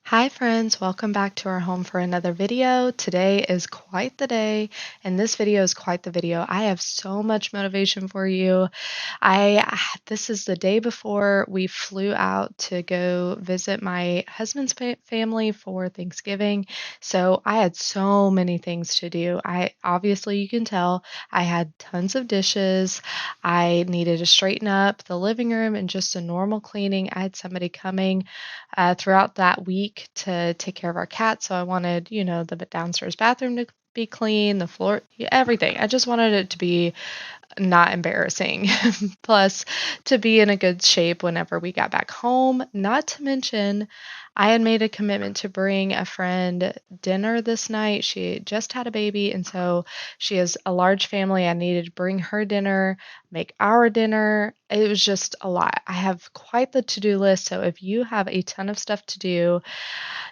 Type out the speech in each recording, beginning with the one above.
Hi friends, welcome back to our home for another video. Today is quite the day, and this video is quite the video. I have so much motivation for you. This is the day before we flew out to go visit my husband's family for Thanksgiving. So I had so many things to do. I obviously you can tell I had tons of dishes. I needed to straighten up the living room and just a normal cleaning. I had somebody coming throughout that week to take care of our cat. So I wanted, the downstairs bathroom to be clean, the floor, everything. I just wanted it to be not embarrassing. Plus, to be in a good shape whenever we got back home. Not to mention, I had made a commitment to bring a friend dinner this night. She just had a baby, and so she has a large family. I needed to bring her dinner, make our dinner. It was just a lot. I have quite the to do list. So if you have a ton of stuff to do,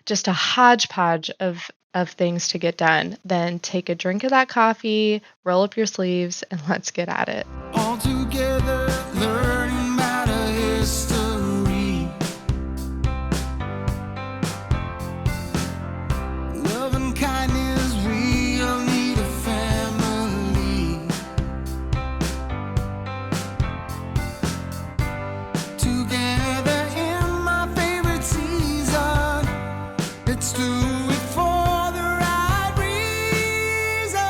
just a hodgepodge of things to get done, then take a drink of that coffee, roll up your sleeves, and let's get at it. All together, learning about a history. Love and kindness, we all need a family. Together in my favorite season, let's do it for the right reason.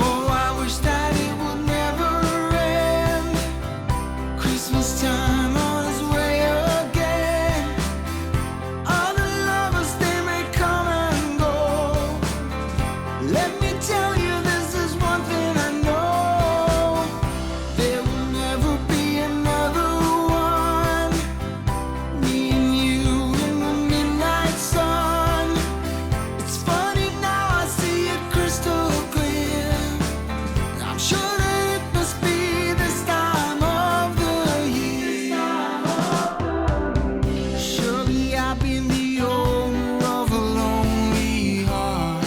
Oh, I wish that it would never end. Christmas time on its way again. All the lovers, they may come and go. Let me tell you, this is one thing I know. There will never be another one. Me and you in the midnight sun. It's funny now, I see it crystal clear. I'm sure that it must be this time of the year. Surely I've been the owner of a lonely heart.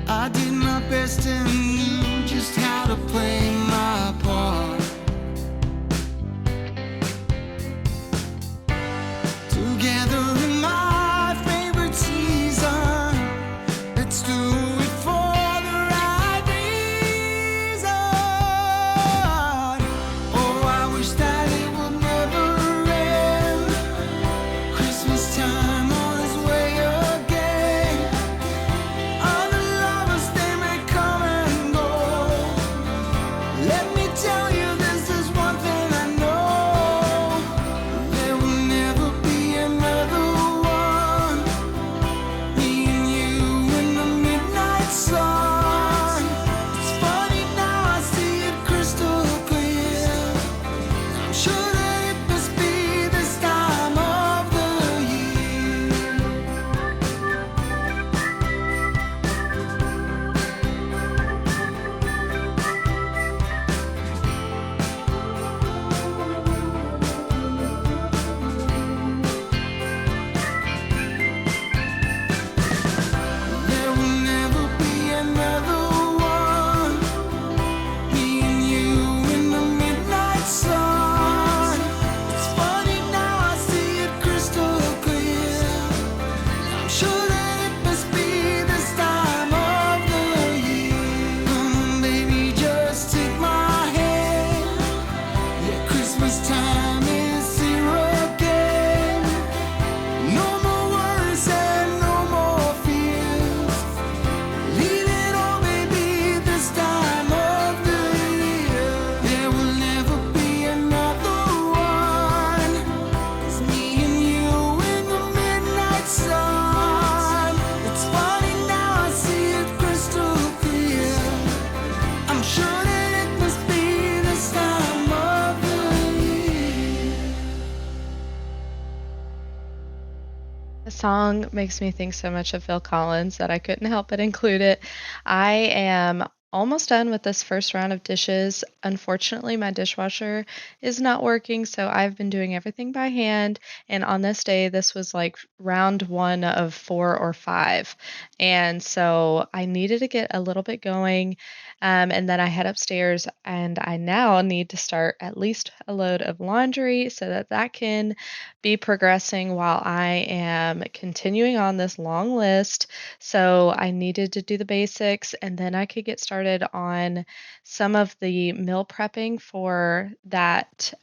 I did my best and knew just how to play my part. Together in my favorite season, let's do it for the right reason. Oh, I wish that it would never end. Christmas time on its way again. All the lovers, they may come and go. Let me tell you, this is one thing I know. There will never be another one. Me and you in the midnight sun. It's funny now, I see it crystal clear. I'm sure that it must be this time of the year. There will never be another one. Me and you in the midnight sun. It's funny now, I see it crystal clear. I'm sure that it must be this time of the year. Come on, baby, just take my hand. Yeah, Christmas time is here again. No more worries and no more fears. Leave it all, baby, this time of the year. There will never be another one. It's me and you in the midnight sun. It's funny now, I see it crystal clear. I'm sure that it must be this time of the year. The song makes me think so much of Phil Collins that I couldn't help but include it. I am almost done with this first round of dishes. Unfortunately, my dishwasher is not working, so I've been doing everything by hand. And on this day, this was like round one of 4 or 5. And so I needed to get a little bit going. And then I head upstairs, and I now need to start at least a load of laundry so that that can be progressing while I am continuing on this long list. So I needed to do the basics, and then I could get started on some of the meal prepping for that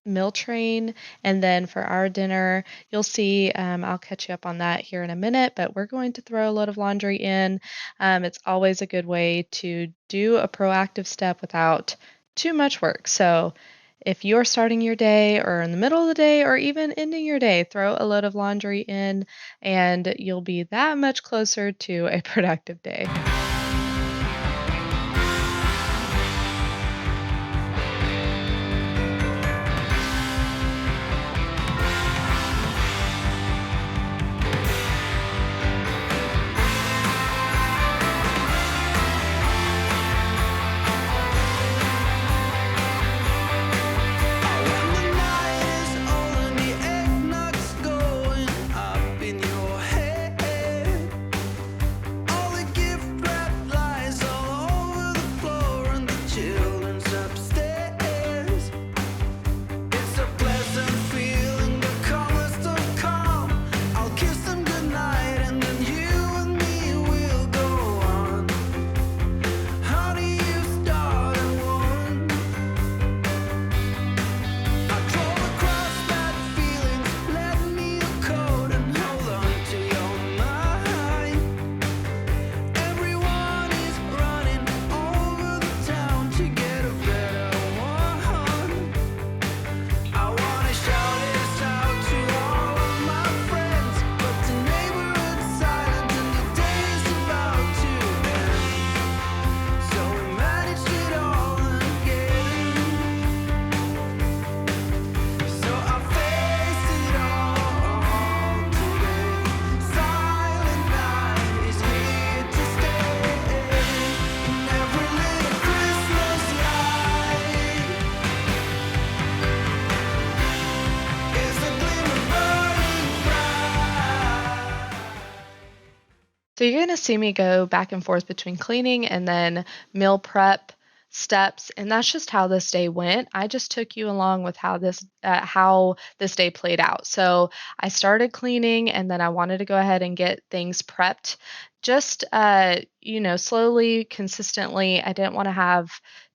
meal train. And then for our dinner, you'll see, I'll catch you up on that here in a minute, but we're going to throw a load of laundry in. It's always a good way to do a proactive step without too much work. So if you're starting your day or in the middle of the day or even ending your day, throw a load of laundry in and you'll be that much closer to a productive day. When the night is old and the eggnog's going up in your head, all the gift wrap lies all over the floor and the children's upstairs. It's a pleasant feeling, the calmest of calm. I'll kiss them goodnight and then you and me will go on. How do you start at one? I crawl across bad feelings, let me a code and hold on to your mind. Everyone is running over the town to get a better one. I wanna shout this out to all of my friends, but the neighborhood's silent and the day's about to end. So we managed it all again. So I face it all today. Silent night is here to stay. And every little Christmas light is a glimmer burning bright. So you're going to see me go back and forth between cleaning and then meal prep steps, and that's just how this day went. I just took you along with how this day played out. So I started cleaning, and then I wanted to go ahead and get things prepped, just slowly, consistently. I didn't want to have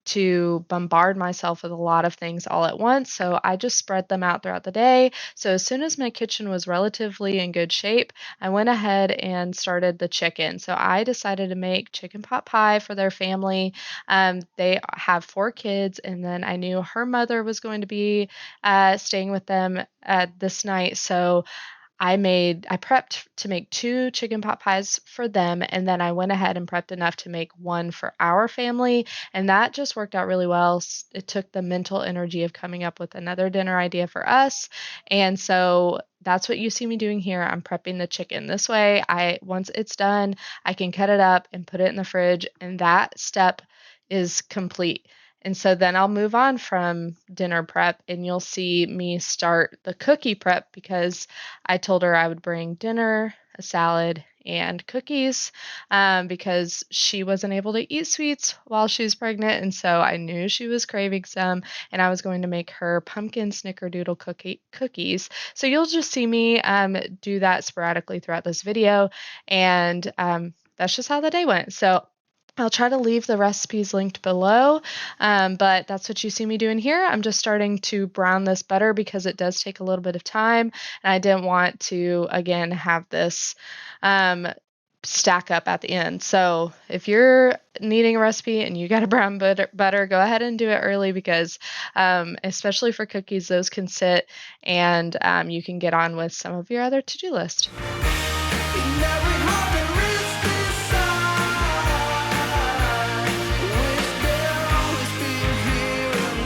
to bombard myself with a lot of things all at once, so I just spread them out throughout the day. So as soon as my kitchen was relatively in good shape, I went ahead and started the chicken. So I decided to make chicken pot pie for their family. They have 4 kids, and then I knew her mother was going to be staying with them this night. So I prepped to make 2 chicken pot pies for them, and then I went ahead and prepped enough to make 1 for our family, and that just worked out really well. It took the mental energy of coming up with another dinner idea for us, and so that's what you see me doing here. I'm prepping the chicken. This way, once it's done, I can cut it up and put it in the fridge, and that step is complete. And so then I'll move on from dinner prep, and you'll see me start the cookie prep because I told her I would bring dinner, a salad, and cookies because she wasn't able to eat sweets while she was pregnant. And so I knew she was craving some, and I was going to make her pumpkin snickerdoodle cookies. So you'll just see me do that sporadically throughout this video. And that's just how the day went. So I'll try to leave the recipes linked below, but that's what you see me doing here. I'm just starting to brown this butter because it does take a little bit of time, and I didn't want to, again, have this stack up at the end. So if you're needing a recipe and you got a brown butter, go ahead and do it early because especially for cookies, those can sit, and you can get on with some of your other to-do list. In every heart there is desire, wish there always be here and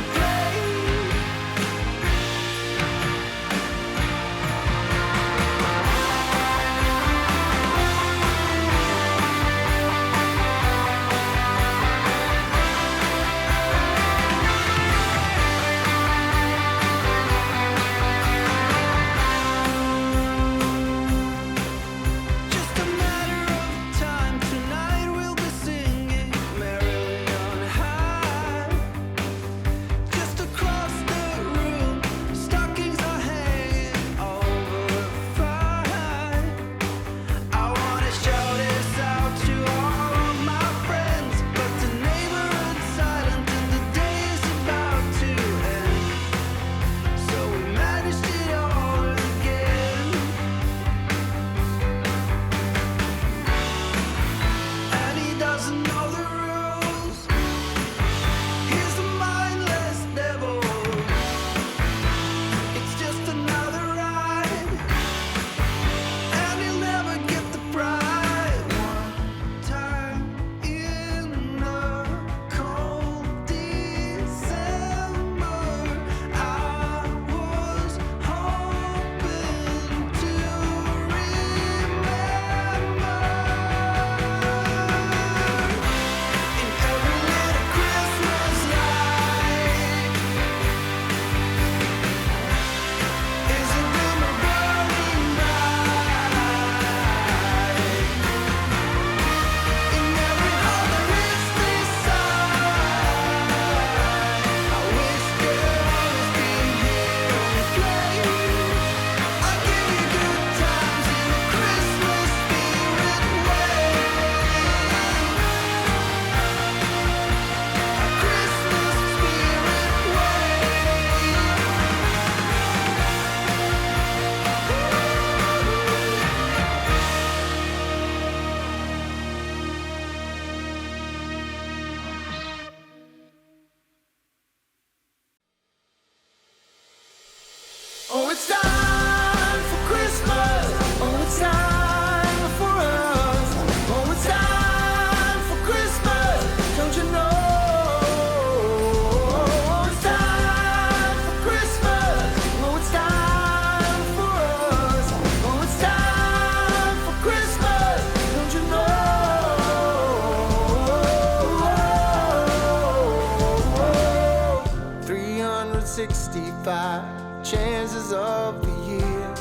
365 chances of the year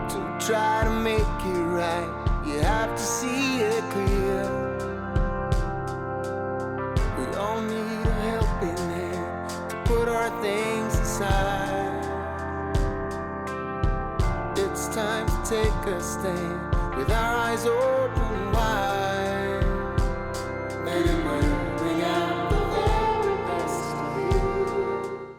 to try to make it right. You have to see it clear. We all need a helping hand to put our things aside. It's time to take a stand with our eyes open wide. Let it bring out the very best of you.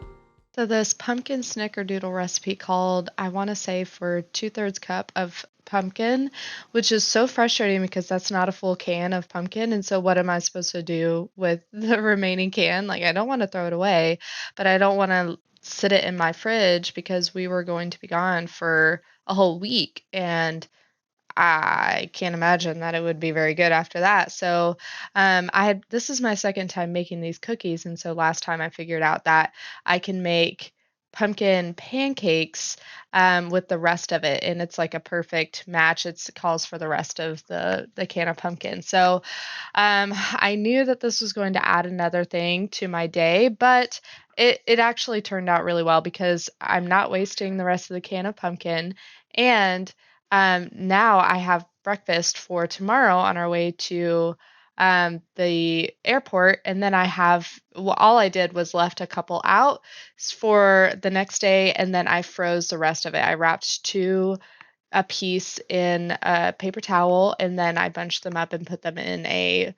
So this pumpkin snickerdoodle recipe called, I want to say, for 2/3 cup of pumpkin, which is so frustrating because that's not a full can of pumpkin. And so what am I supposed to do with the remaining can? Like, I don't want to throw it away, but I don't want to sit it in my fridge because we were going to be gone for a whole week. And I can't imagine that it would be very good after that. So, this is my second time making these cookies, and so last time I figured out that I can make pumpkin pancakes with the rest of it, and it's like a perfect match. It calls for the rest of the can of pumpkin. So, I knew that this was going to add another thing to my day, but it actually turned out really well because I'm not wasting the rest of the can of pumpkin, and now I have breakfast for tomorrow on our way to the airport, and then I have well, all I did was left a couple out for the next day, and then I froze the rest of it. I wrapped two a piece in a paper towel, and then I bunched them up and put them in a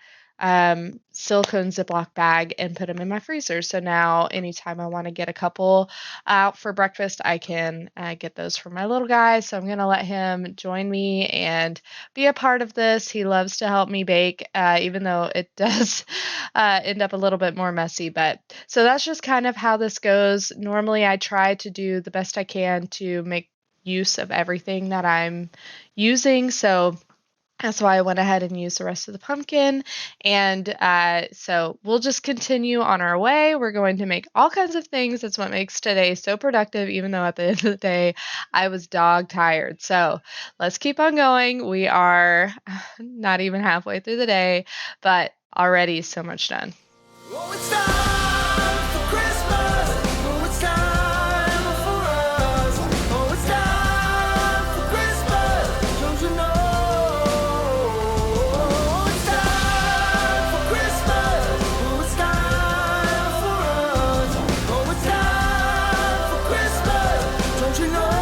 silicone Ziploc bag and put them in my freezer. So now, anytime I want to get a couple out for breakfast, I can get those for my little guy. So I'm going to let him join me and be a part of this. He loves to help me bake, even though it does end up a little bit more messy. But so that's just kind of how this goes. Normally, I try to do the best I can to make use of everything that I'm using. So that's why I went ahead and used the rest of the pumpkin. And so we'll just continue on our way. We're going to make all kinds of things. That's what makes today so productive, even though at the end of the day, I was dog tired. So let's keep on going. We are not even halfway through the day, but already so much done. Oh, it's time for Christmas. Oh, it's time for us. Oh, it's time for Christmas. Don't you know? Oh, it's time for Christmas. Oh, it's time for us. Oh, it's time for Christmas. Don't you know?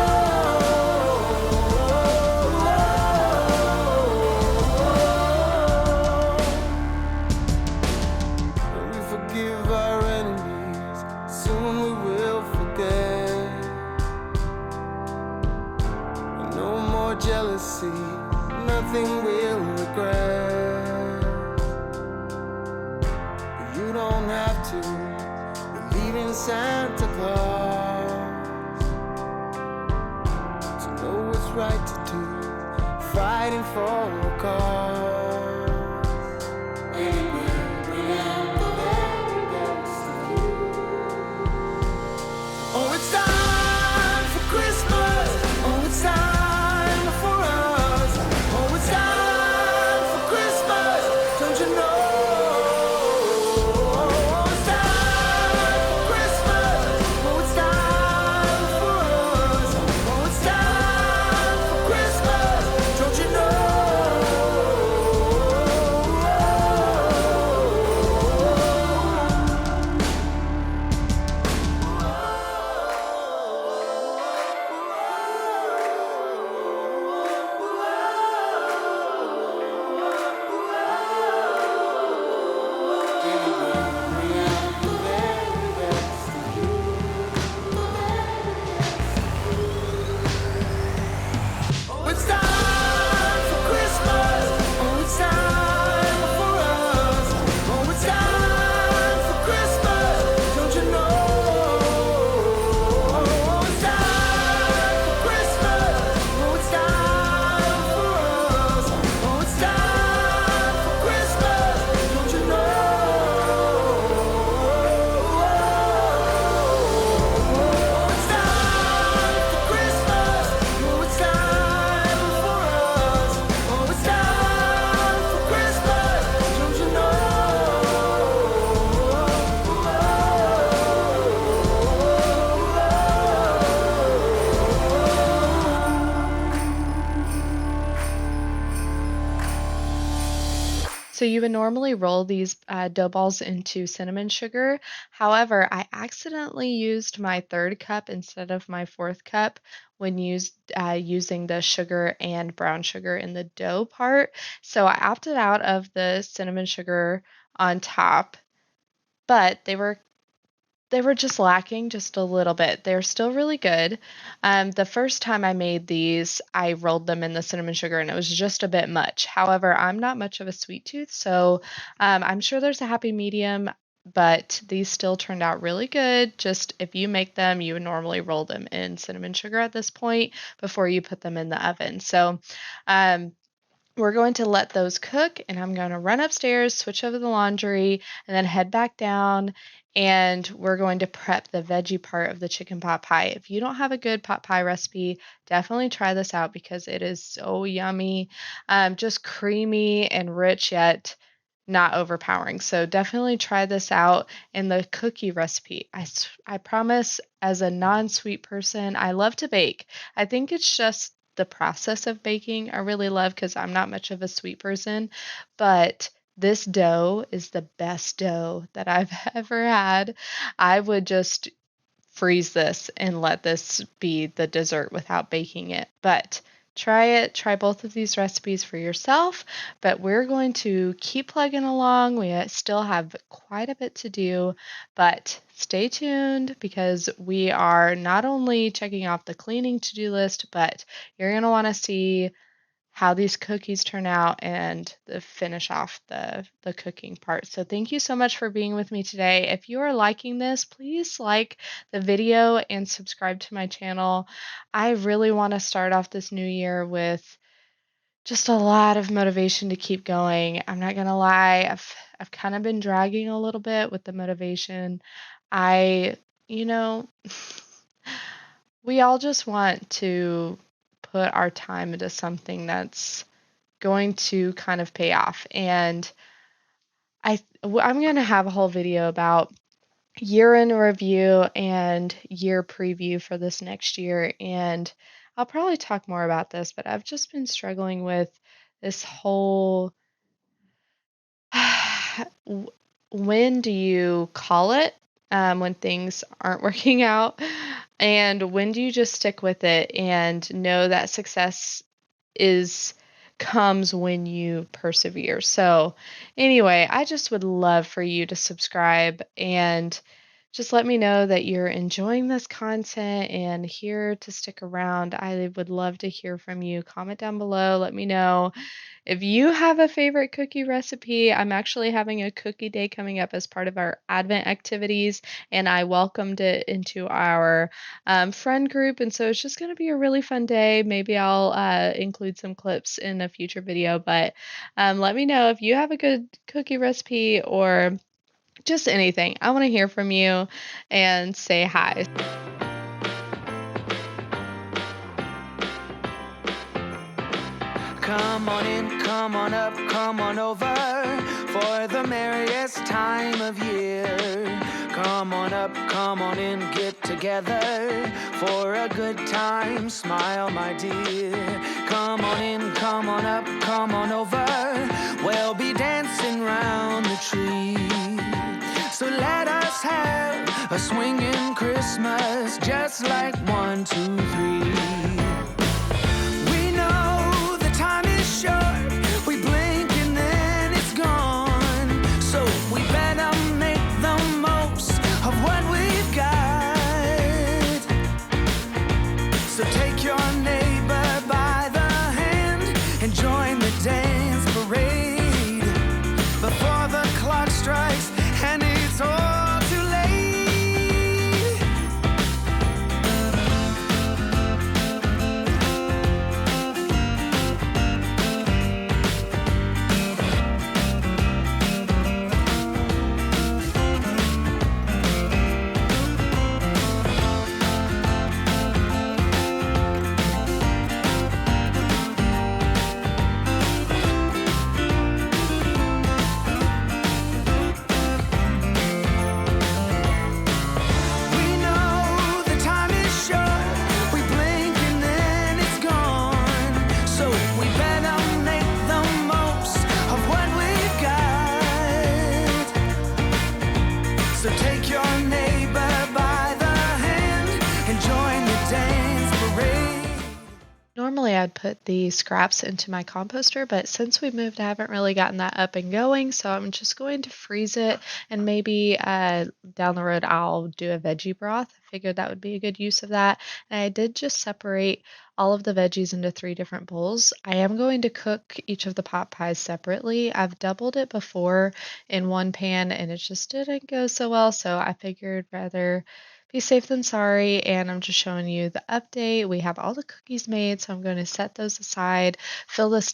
When we forgive our enemies, soon we will forget. And no more jealousy, nothing we'll regret. You don't have to believe in Santa Claus to know what's right to do, fighting for a cause. Oh, it's time for Christmas. Oh, it's time for us. Oh, it's time for Christmas. Don't you know? Oh, it's time for Christmas. Oh, it's time for us. Oh, it's time for Christmas. Don't you know? you would normally roll these dough balls into cinnamon sugar. However, I accidentally used my third cup instead of my fourth cup when using the sugar and brown sugar in the dough part. So I opted out of the cinnamon sugar on top, but they were just lacking just a little bit. They're still really good. The first time I made these, I rolled them in the cinnamon sugar and it was just a bit much. However, I'm not much of a sweet tooth, so I'm sure there's a happy medium, but these still turned out really good. Just if you make them, you would normally roll them in cinnamon sugar at this point before you put them in the oven. So, um, we're going to let those cook, and I'm going to run upstairs, switch over the laundry, and then head back down. And we're going to prep the veggie part of the chicken pot pie. If you don't have a good pot pie recipe, definitely try this out because it is so yummy, just creamy and rich yet not overpowering. So definitely try this out. And the cookie recipe, I promise, as a non-sweet person, I love to bake. I think it's just the process of baking I really love because I'm not much of a sweet person, but this dough is the best dough that I've ever had. I would just freeze this and let this be the dessert without baking it. But try both of these recipes for yourself. But we're going to keep plugging along. We still have quite a bit to do, but stay tuned because we are not only checking off the cleaning to-do list, but you're going to want to see how these cookies turn out and finish off the cooking part. So thank you so much for being with me today. If you are liking this, please like the video and subscribe to my channel. I really want to start off this new year with just a lot of motivation to keep going. I'm not gonna lie, I've kind of been dragging a little bit with the motivation. I, you know, we all just want to put our time into something that's going to kind of pay off. And I'm going to have a whole video about year in review and year preview for this next year. And I'll probably talk more about this, but I've just been struggling with this whole when do you call it when things aren't working out? And when do you just stick with it and know that success is comes when you persevere? So, anyway, I just would love for you to subscribe and just let me know that you're enjoying this content and here to stick around. I would love to hear from you. Comment down below. Let me know if you have a favorite cookie recipe. I'm actually having a cookie day coming up as part of our Advent activities, and I welcomed it into our friend group. And so it's just going to be a really fun day. Maybe I'll include some clips in a future video, but let me know if you have a good cookie recipe or just anything. I want to hear from you and say hi. Come on in, come on up, come on over for the merriest time of year. Come on up, come on in, get together for a good time. Smile, my dear. Come on in, come on up, come on over. We'll be dancing round the tree. So let us have a swinging Christmas, just like 1, 2, 3. We know the time is short. We blink and then it's gone. So we better make the most of what we've got. So take your neighbor by the hand and join the dance parade before the clock strikes and it's all too late. So take your neighbor by the hand and join the dance parade. Normally, I'd put the scraps into my composter, but since we moved, I haven't really gotten that up and going, so I'm just going to freeze it and maybe down the road I'll do a veggie broth. I figured that would be a good use of that. And I did just separate all of the veggies into 3 different bowls. I am going to cook each of the pot pies separately. I've doubled it before in one pan and it just didn't go so well, so I figured rather be safe than sorry, and I'm just showing you the update. We have all the cookies made, so I'm going to set those aside, fill this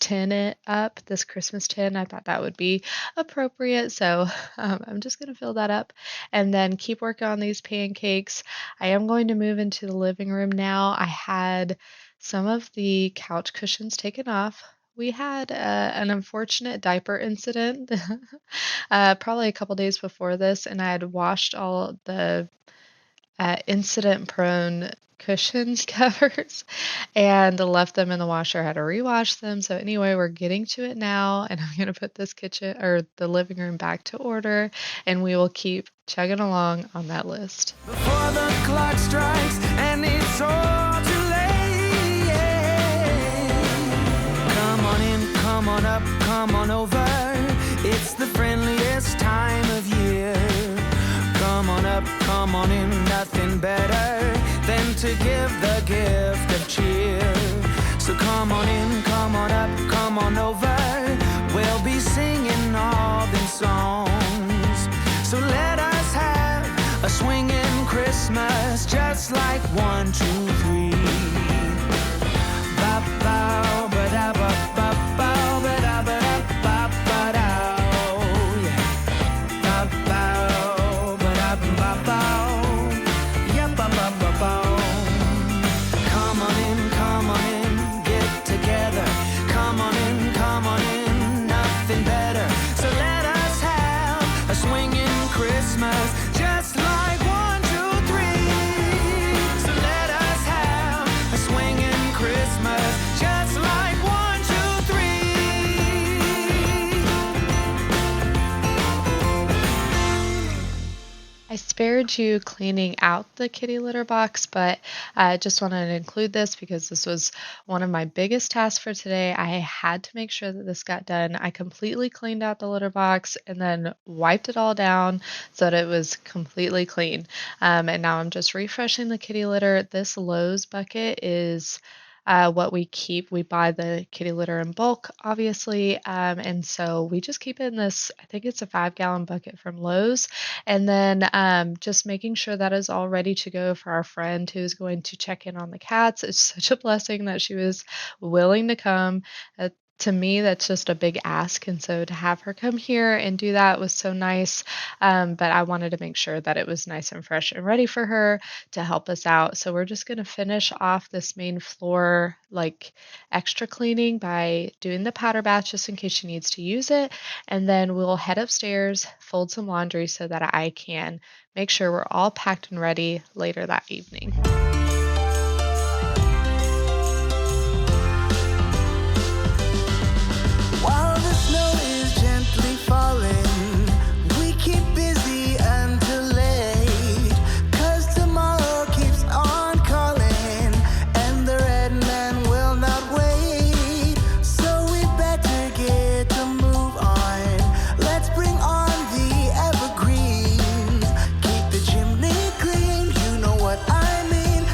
up, this Christmas tin. I thought that would be appropriate, so I'm just going to fill that up and then keep working on these pancakes. I am going to move into the living room now. I had some of the couch cushions taken off. We had an unfortunate diaper incident probably a couple days before this, and I had washed all the incident prone cushions covers and left them in the washer. I had to rewash them. So anyway, we're getting to it now, and I'm going to put this kitchen or the living room back to order, and we will keep chugging along on that list. Before the clock strikes and it's all too late, come on in, come on up, come on over. It's the friendliest time of year. Come on up, come on in, nothing better than to give the gift of cheer. So come on in, come on up, come on over. We'll be singing all them songs. So let us have a swinging Christmas, just like 1, 2, 3. Ba-bow, ba-da-ba, ba-bow, ba-da-ba-da, ba-ba-dow. Yeah. Ba-bow, ba-da-ba-bow. Yeah, ba-ba-ba-bow. Come on in, get together. Come on in, nothing better. So let us have a swinging Christmas, just like 1, 2, 3. So let us have a swinging Christmas, just like 1, 2, 3. I spared you cleaning out the kitty litter box, but I just wanted to include this because this was one of my biggest tasks for today. I had to make sure that this got done. I completely cleaned out the litter box and then wiped it all down so that it was completely clean. And now I'm just refreshing the kitty litter. This Lowe's bucket is what we keep. We buy the kitty litter in bulk, obviously, and so we just keep it in this, I think it's a 5-gallon bucket from Lowe's, and then just making sure that is all ready to go for our friend who's going to check in on the cats. It's such a blessing that she was willing to come. To me, that's just a big ask, and so to have her come here and do that was so nice, but I wanted to make sure that it was nice and fresh and ready for her to help us out. So we're just going to finish off this main floor like extra cleaning by doing the powder bath just in case she needs to use it, and then we'll head upstairs, fold some laundry so that I can make sure we're all packed and ready later that evening. While the snow is gently falling, we keep busy until late. 'Cause tomorrow keeps on calling, and the red man will not wait. So we better get to move on. Let's bring on the evergreens. Keep the chimney clean, you know what I mean.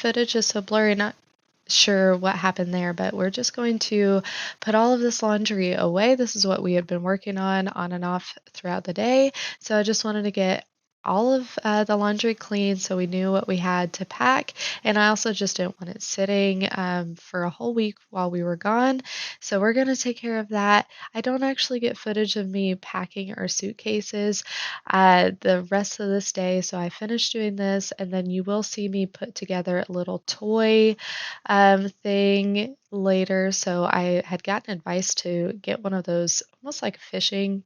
footage is so blurry, not sure what happened there, but we're just going to put all of this laundry away. This is what we had been working on and off throughout the day. So I just wanted to get all of the laundry clean so we knew what we had to pack. And I also just didn't want it sitting for a whole week while we were gone. So we're going to take care of that. I don't actually get footage of me packing our suitcases the rest of this day. So I finished doing this, and then you will see me put together a little toy thing later. So I had gotten advice to get one of those almost like fishing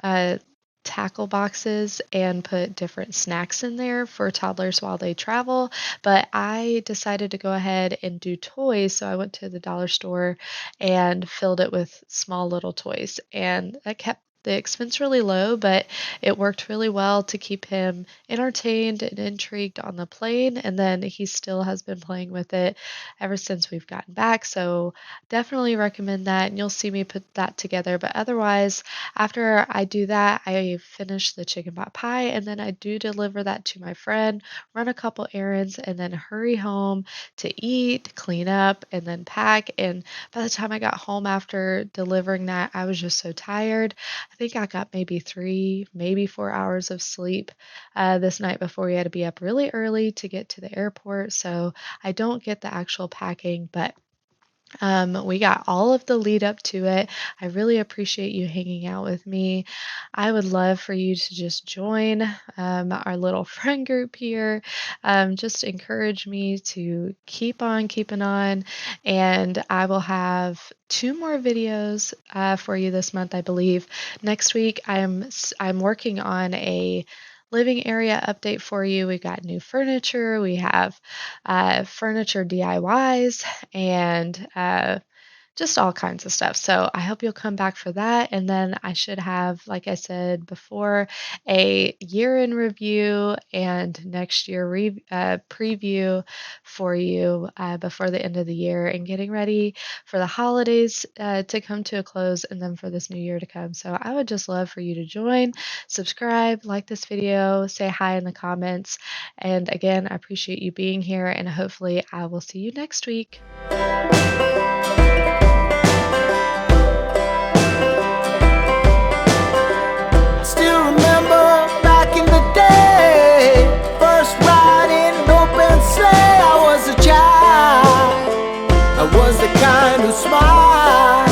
uh, tackle boxes and put different snacks in there for toddlers while they travel. But I decided to go ahead and do toys. So I went to the dollar store and filled it with small little toys. And that kept the expense really low, but it worked really well to keep him entertained and intrigued on the plane. And then he still has been playing with it ever since we've gotten back. So definitely recommend that. And you'll see me put that together. But otherwise, after I do that, I finish the chicken pot pie and then I do deliver that to my friend, run a couple errands, and then hurry home to eat, clean up, and then pack. And by the time I got home after delivering that, I was just so tired. I think I got maybe 4 hours of sleep this night before we had to be up really early to get to the airport. So I don't get the actual packing, but we got all of the lead up to it. I really appreciate you hanging out with me. I would love for you to just join our little friend group here. Just encourage me to keep on keeping on, and I will have 2 more videos for you this month, I believe. Next week, I'm working on a living area update for you. We've got new furniture. We have furniture DIYs and just all kinds of stuff. So I hope you'll come back for that. And then I should have, like I said before, a year in review and next year preview for you before the end of the year and getting ready for the holidays to come to a close and then for this new year to come. So I would just love for you to join, subscribe, like this video, say hi in the comments. And again, I appreciate you being here and hopefully I will see you next week. Still remember back in the day, first ride in an open sleigh. I was a child, I was the kind who smiled.